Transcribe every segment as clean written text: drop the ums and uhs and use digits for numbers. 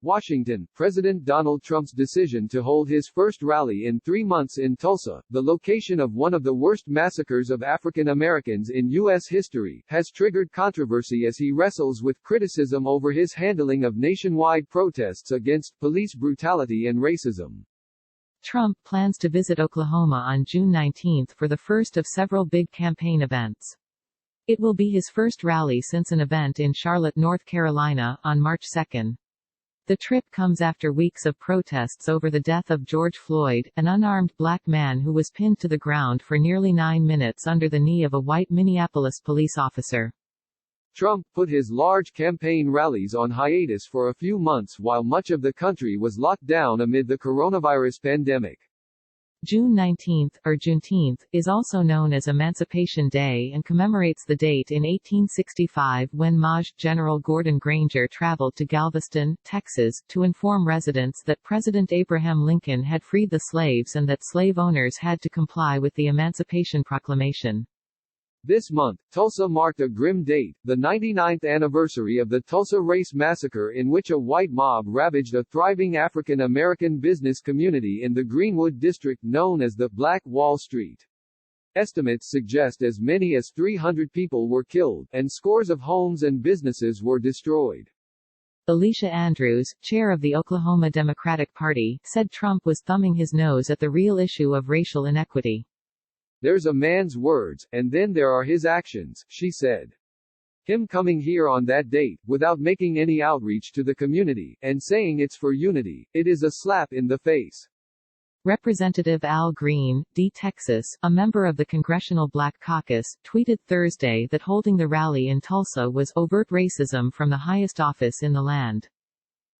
Washington, President Donald Trump's decision to hold his first rally in 3 months in Tulsa, the location of one of the worst massacres of African Americans in U.S. history, has triggered controversy as he wrestles with criticism over his handling of nationwide protests against police brutality and racism. Trump plans to visit Oklahoma on June 19 for the first of several big campaign events. It will be his first rally since an event in Charlotte, North Carolina, on March 2. The trip comes after weeks of protests over the death of George Floyd, an unarmed black man who was pinned to the ground for nearly 9 minutes under the knee of a white Minneapolis police officer. Trump put his large campaign rallies on hiatus for a few months while much of the country was locked down amid the coronavirus pandemic. June 19, or Juneteenth, is also known as Emancipation Day and commemorates the date in 1865 when Maj. General Gordon Granger traveled to Galveston, Texas, to inform residents that President Abraham Lincoln had freed the slaves and that slave owners had to comply with the Emancipation Proclamation. This month, Tulsa marked a grim date, the 99th anniversary of the Tulsa Race Massacre, in which a white mob ravaged a thriving African American business community in the Greenwood district known as the Black Wall Street. Estimates suggest as many as 300 people were killed, and scores of homes and businesses were destroyed. Alicia Andrews, chair of the Oklahoma Democratic Party, said Trump was thumbing his nose at the real issue of racial inequity. "There's a man's words, and then there are his actions," she said. Him coming here on that date, without making any outreach to the community, and saying it's for unity, it is a slap in the face. Representative Al Green, D. Texas, a member of the Congressional Black Caucus, tweeted Thursday that holding the rally in Tulsa was overt racism from the highest office in the land.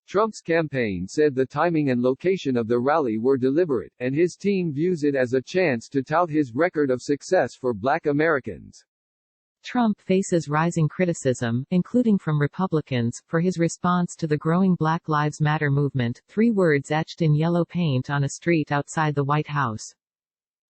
Trump's campaign said the timing and location of the rally were deliberate, and his team views it as a chance to tout his record of success for Black Americans. Trump faces rising criticism, including from Republicans, for his response to the growing Black Lives Matter movement, 3 words etched in yellow paint on a street outside the White House.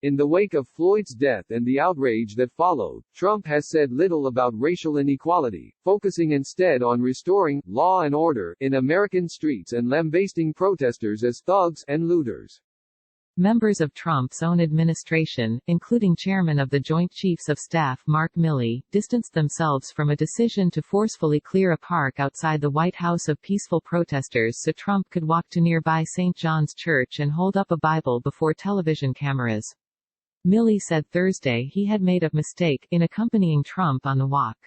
In the wake of Floyd's death and the outrage that followed, Trump has said little about racial inequality, focusing instead on restoring law and order in American streets and lambasting protesters as thugs and looters. Members of Trump's own administration, including Chairman of the Joint Chiefs of Staff Mark Milley, distanced themselves from a decision to forcefully clear a park outside the White House of peaceful protesters so Trump could walk to nearby St. John's Church and hold up a Bible before television cameras. Milley said Thursday he had made a mistake in accompanying Trump on the walk.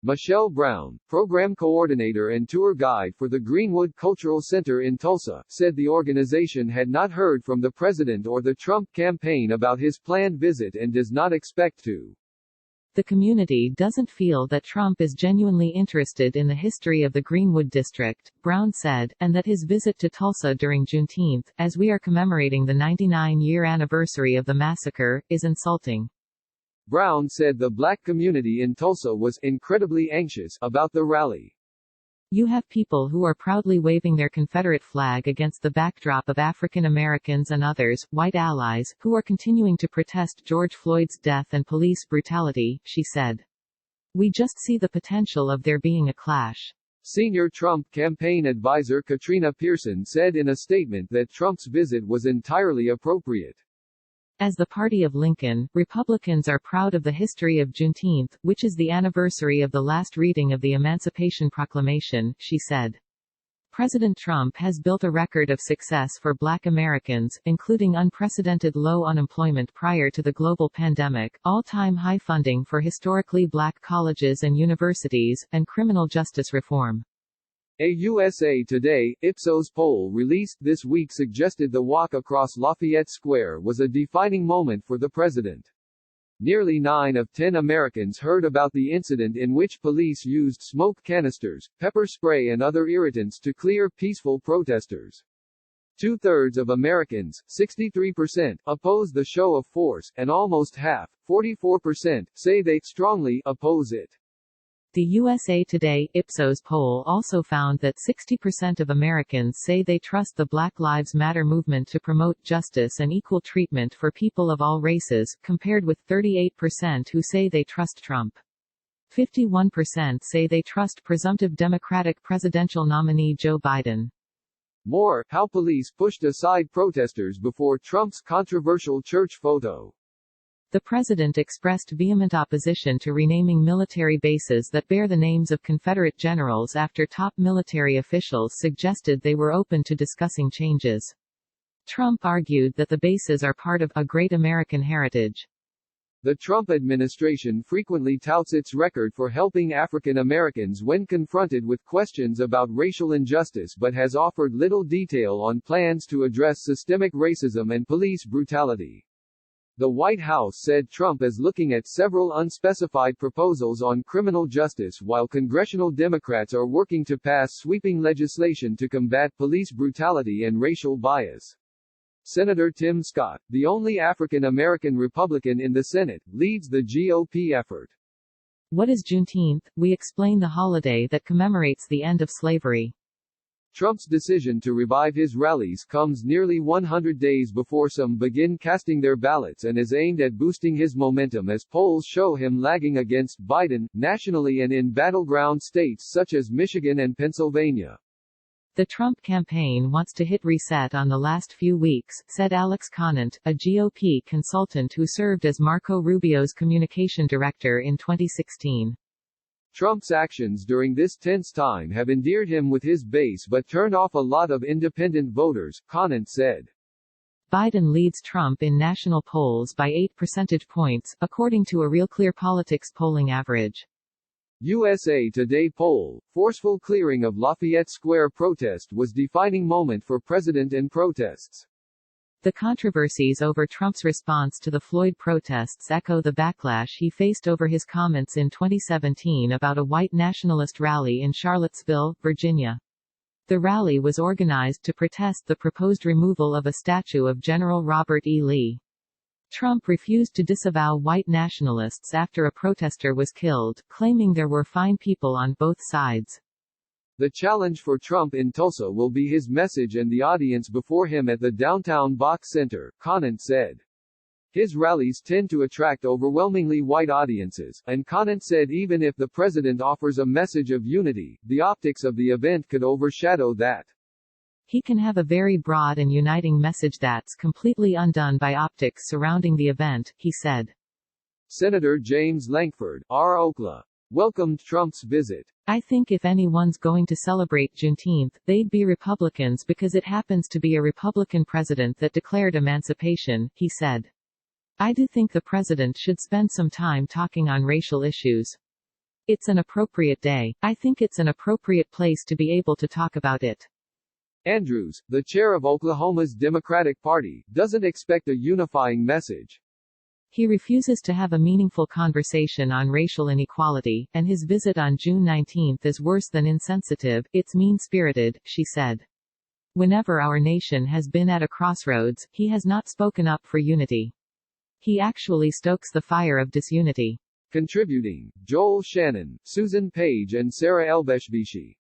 Michelle Brown, program coordinator and tour guide for the Greenwood Cultural Center in Tulsa, said the organization had not heard from the president or the Trump campaign about his planned visit and does not expect to. The community doesn't feel that Trump is genuinely interested in the history of the Greenwood district, Brown said, and that his visit to Tulsa during Juneteenth, as we are commemorating the 99-year anniversary of the massacre, is insulting. Brown said the black community in Tulsa was incredibly anxious about the rally. You have people who are proudly waving their Confederate flag against the backdrop of African Americans and others, white allies, who are continuing to protest George Floyd's death and police brutality, she said. We just see the potential of there being a clash. Senior Trump campaign advisor Katrina Pearson said in a statement that Trump's visit was entirely appropriate. As the party of Lincoln, Republicans are proud of the history of Juneteenth, which is the anniversary of the last reading of the Emancipation Proclamation, she said. President Trump has built a record of success for Black Americans, including unprecedented low unemployment prior to the global pandemic, all-time high funding for historically Black colleges and universities, and criminal justice reform. A USA Today, Ipsos poll released this week suggested the walk across Lafayette Square was a defining moment for the president. Nearly 9 of 10 Americans heard about the incident in which police used smoke canisters, pepper spray and other irritants to clear peaceful protesters. 2/3 of Americans, 63%, oppose the show of force, and almost half, 44%, say they strongly oppose it. The USA Today Ipsos poll also found that 60% of Americans say they trust the Black Lives Matter movement to promote justice and equal treatment for people of all races, compared with 38% who say they trust Trump. 51% say they trust presumptive Democratic presidential nominee Joe Biden. More, how police pushed aside protesters before Trump's controversial church photo. The president expressed vehement opposition to renaming military bases that bear the names of Confederate generals after top military officials suggested they were open to discussing changes. Trump argued that the bases are part of a great American heritage. The Trump administration frequently touts its record for helping African Americans when confronted with questions about racial injustice but has offered little detail on plans to address systemic racism and police brutality. The White House said Trump is looking at several unspecified proposals on criminal justice while congressional Democrats are working to pass sweeping legislation to combat police brutality and racial bias. Senator Tim Scott, the only African American Republican in the Senate, leads the GOP effort. What is Juneteenth? We explain the holiday that commemorates the end of slavery. Trump's decision to revive his rallies comes nearly 100 days before some begin casting their ballots and is aimed at boosting his momentum as polls show him lagging against Biden, nationally and in battleground states such as Michigan and Pennsylvania. The Trump campaign wants to hit reset on the last few weeks, said Alex Conant, a GOP consultant who served as Marco Rubio's communication director in 2016. Trump's actions during this tense time have endeared him with his base but turned off a lot of independent voters, Conant said. Biden leads Trump in national polls by 8 percentage points, according to a Real Clear Politics polling average. USA Today poll, forceful clearing of Lafayette Square protest was defining moment for president and protests. The controversies over Trump's response to the Floyd protests echo the backlash he faced over his comments in 2017 about a white nationalist rally in Charlottesville, Virginia. The rally was organized to protest the proposed removal of a statue of General Robert E. Lee. Trump refused to disavow white nationalists after a protester was killed, claiming there were fine people on both sides. The challenge for Trump in Tulsa will be his message and the audience before him at the downtown Bach Center, Conant said. His rallies tend to attract overwhelmingly white audiences, and Conant said even if the president offers a message of unity, the optics of the event could overshadow that. He can have a very broad and uniting message that's completely undone by optics surrounding the event, he said. Senator James Lankford, R. Oklahoma, welcomed Trump's visit. I think if anyone's going to celebrate Juneteenth, they'd be Republicans because it happens to be a Republican president that declared emancipation, he said. I do think the president should spend some time talking on racial issues. It's an appropriate day. I think it's an appropriate place to be able to talk about it. Andrews, the chair of Oklahoma's Democratic Party, doesn't expect a unifying message. He refuses to have a meaningful conversation on racial inequality, and his visit on June 19 is worse than insensitive, it's mean-spirited, she said. Whenever our nation has been at a crossroads, he has not spoken up for unity. He actually stokes the fire of disunity. Contributing, Joel Shannon, Susan Page and Sarah Elbeshbishi.